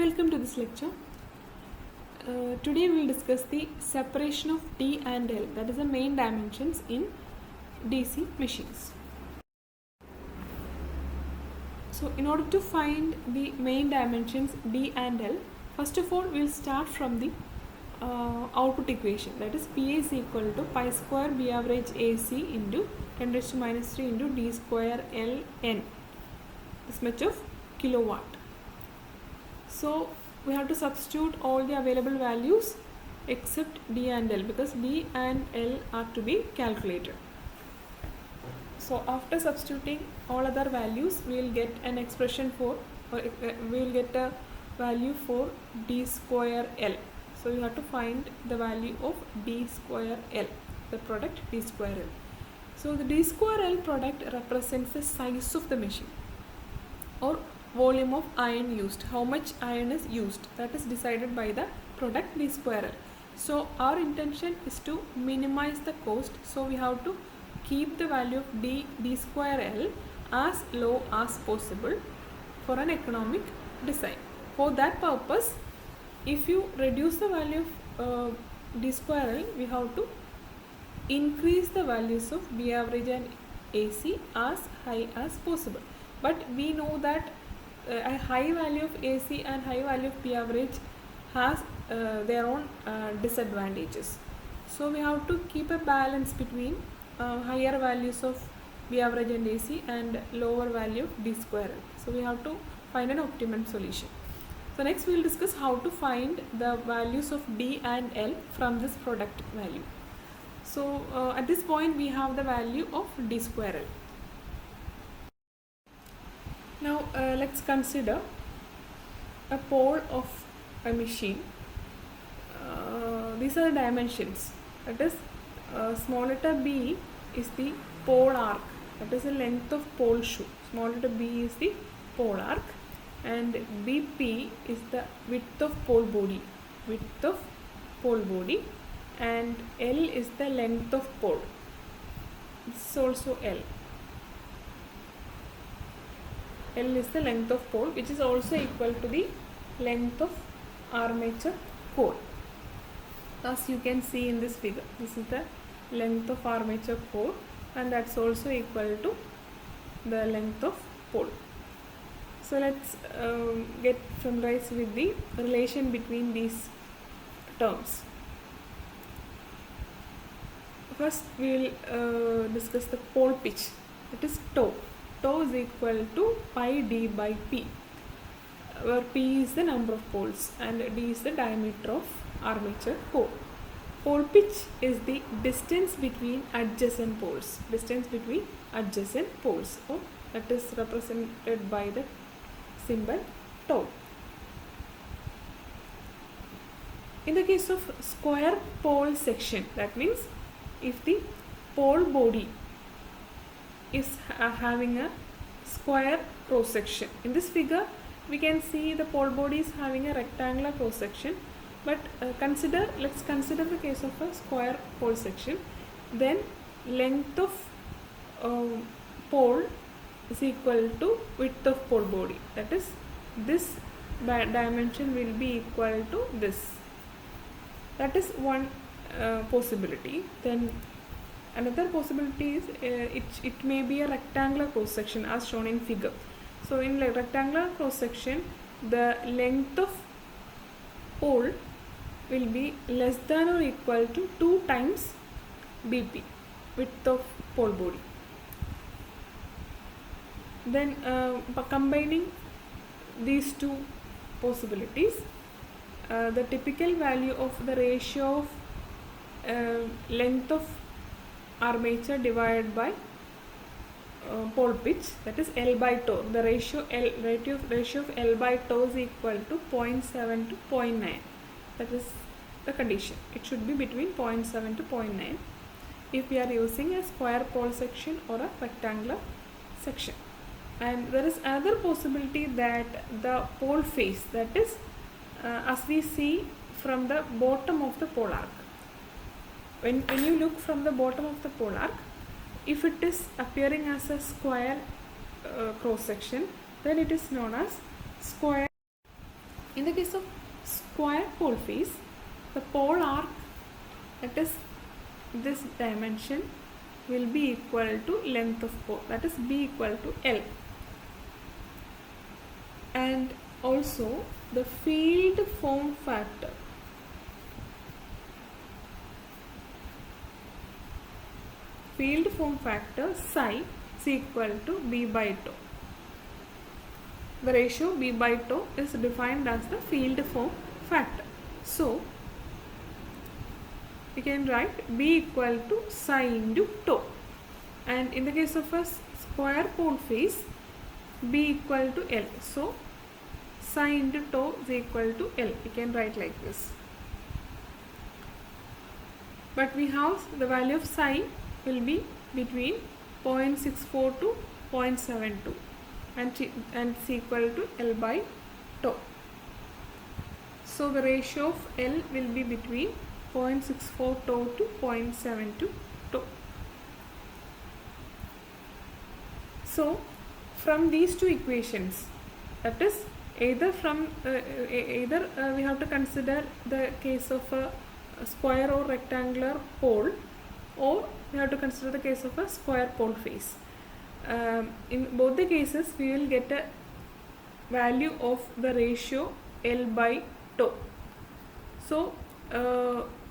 welcome to this lecture. Today we will discuss the separation of D and L, that is the main dimensions in DC machines. So in order to find the main dimensions D and L, first of all we will start from the output equation, that is PA is equal to pi square B average AC into 10 raised to minus 3 into D square Ln, this much of kilowatt. So we have to substitute all the available values except D and L, because D and L are to be calculated. So after substituting all other values, we will get an expression for, or we will get a value for D square L. So you have to find the value of D square L, the product D square L. So the D square L product represents the size of the machine or volume of iron used, how much iron is used, that is decided by the product D square L. So our intention is to minimize the cost, so we have to keep the value of D square L as low as possible for an economic design. For that purpose, if you reduce the value of D square L, we have to increase the values of B average and AC as high as possible. But we know that a high value of AC and high value of P average has their own disadvantages. So we have to keep a balance between higher values of B average and AC and lower value of D square L. So we have to find an optimum solution. So next we will discuss how to find the values of D and L from this product value. So at this point we have the value of D square L. Now let's consider a pole of a machine. These are the dimensions, that is small letter b is the pole arc, that is the length of pole shoe. Small letter b is the pole arc and BP is the width of pole body, and L is the length of pole. This is also L. L is the length of pole, which is also equal to the length of armature core. As you can see in this figure, this is the length of armature core, and that's also equal to the length of pole. So let's get familiarized with the relation between these terms. First we will discuss the pole pitch, it is toe. Toe is equal to pi d by p, where p is the number of poles and d is the diameter of armature core. Pole pitch is the distance between adjacent poles, or that is represented by the symbol toe. In the case of square pole section, that means if the pole body is having a square cross section. In this figure we can see the pole body is having a rectangular cross section, but let's consider the case of a square pole section. Then length of pole is equal to width of pole body, that is this dimension will be equal to this. That is one possibility. Then another possibility is it may be a rectangular cross section as shown in figure. So in rectangular cross section, the length of pole will be less than or equal to 2 times BP, width of pole body. Then combining these two possibilities, the typical value of the ratio of length of armature divided by pole pitch, that is L by toe. The ratio of L by toe is equal to 0.7 to 0.9. That is the condition. It should be between 0.7 to 0.9 if we are using a square pole section or a rectangular section. And there is another possibility that the pole face, that is as we see from the bottom of the pole arc. When you look from the bottom of the pole arc, if it is appearing as a square cross section, then it is known as square In the case of square pole face, the pole arc, that is this dimension, will be equal to length of pole, that is B equal to L. And also the field form factor, psi is equal to B by tau. The ratio B by tau is defined as the field form factor. So we can write B equal to psi into tau. And in the case of a square pole face, B equal to L. So psi into tau is equal to L. We can write like this. But we have the value of psi will be between 0.64 to 0.72 and it's equal to L by tau. So the ratio of L will be between 0.64 tau to 0.72 tau. So from these two equations, that is either we have to consider the case of a square or rectangular pole, or we have to consider the case of a square pole face. In both the cases, we will get a value of the ratio L by tau. So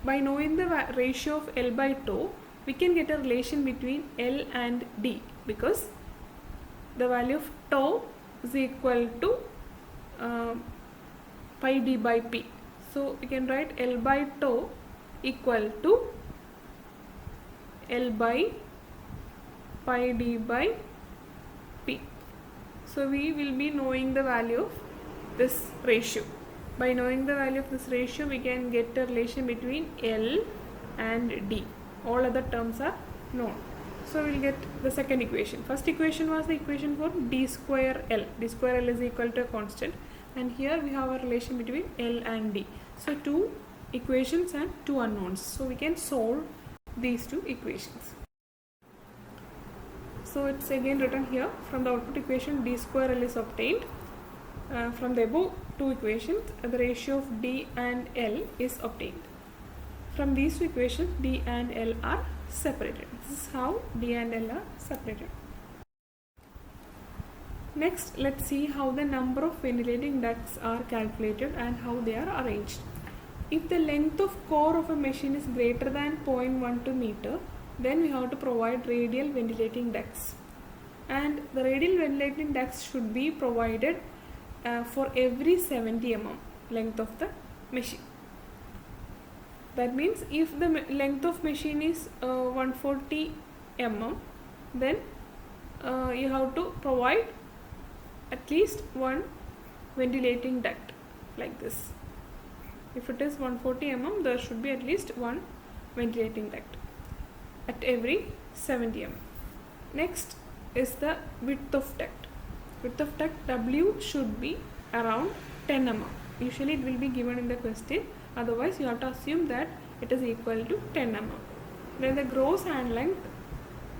by knowing the ratio of L by tau, we can get a relation between L and D, because the value of tau is equal to pi d by p. So we can write L by tau equal to L by pi d by p. So we will be knowing the value of this ratio. By knowing the value of this ratio, we can get a relation between L and D. All other terms are known. So we will get the second equation. First equation was the equation for d square L. D square L is equal to a constant. And here we have a relation between L and D. So two equations and two unknowns. So we can solve these two equations. So it's again written here, from the output equation d square L is obtained. From the above two equations, the ratio of D and L is obtained. From these two equations, D and L are separated. This is how D and L are separated. Next, let's see how the number of ventilating ducts are calculated and how they are arranged. If the length of core of a machine is greater than 0.12 meter, then we have to provide radial ventilating ducts. And the radial ventilating ducts should be provided for every 70 mm length of the machine. That means if the length of machine is 140 mm, then you have to provide at least one ventilating duct like this. If it is 140 mm, there should be at least one ventilating duct at every 70 mm. Next is the width of duct. Width of duct W should be around 10 mm. Usually it will be given in the question, otherwise you have to assume that it is equal to 10 mm. Then the gross hand length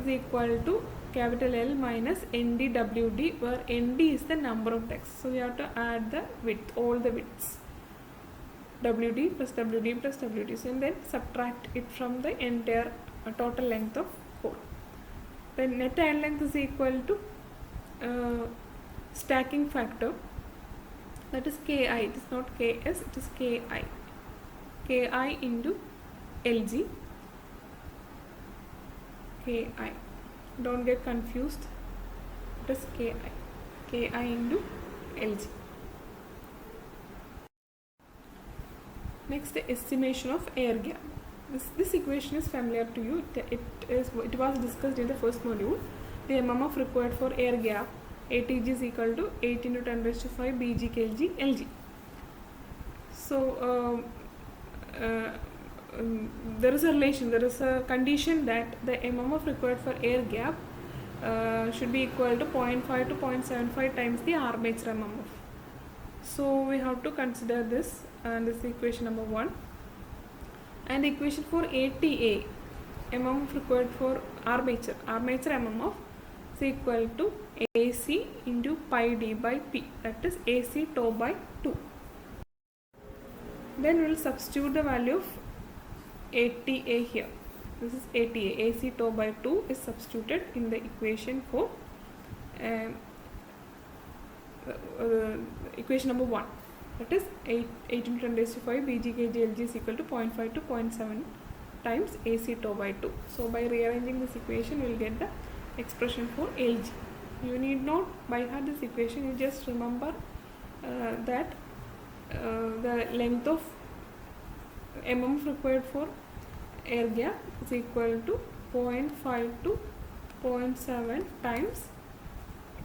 is equal to capital L minus NdWd, where Nd is the number of ducts. So we have to add the width, all the widths, WD plus WD plus WD, and then subtract it from the entire total length of core. Then net hand length is equal to stacking factor, that is Ki. It is not Ks, it is Ki. Ki into Lg. Ki. Don't get confused. It is Ki. Ki into Lg. Next, the estimation of air gap. This equation is familiar to you. It was discussed in the first module. The MMF required for air gap ATG is equal to 8 into 10 raised to 5 Bg kg Lg. So there is a relation, there is a condition that the MMF required for air gap should be equal to 0.5 to 0.75 times the armature MMF. So we have to consider this, and this is equation number 1. And equation for ATA, MMF required for armature MMF, is equal to AC into pi d by p, that is AC tau by 2. Then we will substitute the value of ATA here. This is ATA, AC tau by 2 is substituted in the equation for equation number 1. That is 8 into 10 raised to 5 Bg kg Lg is equal to 0.5 to 0.7 times AC tau by 2. So by rearranging this equation, you will get the expression for Lg. You need not by heart this equation, you just remember that the length of mm required for air gap is equal to 0.5 to 0.7 times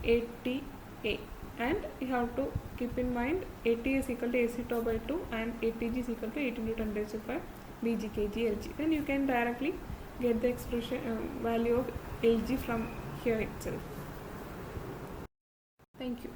ATA, and you have to keep in mind AT is equal to AC tau by 2 and ATG is equal to 8 into 10 raised to 5 Bg kg Lg. Then you can directly get the expression value of Lg from here itself. Thank you.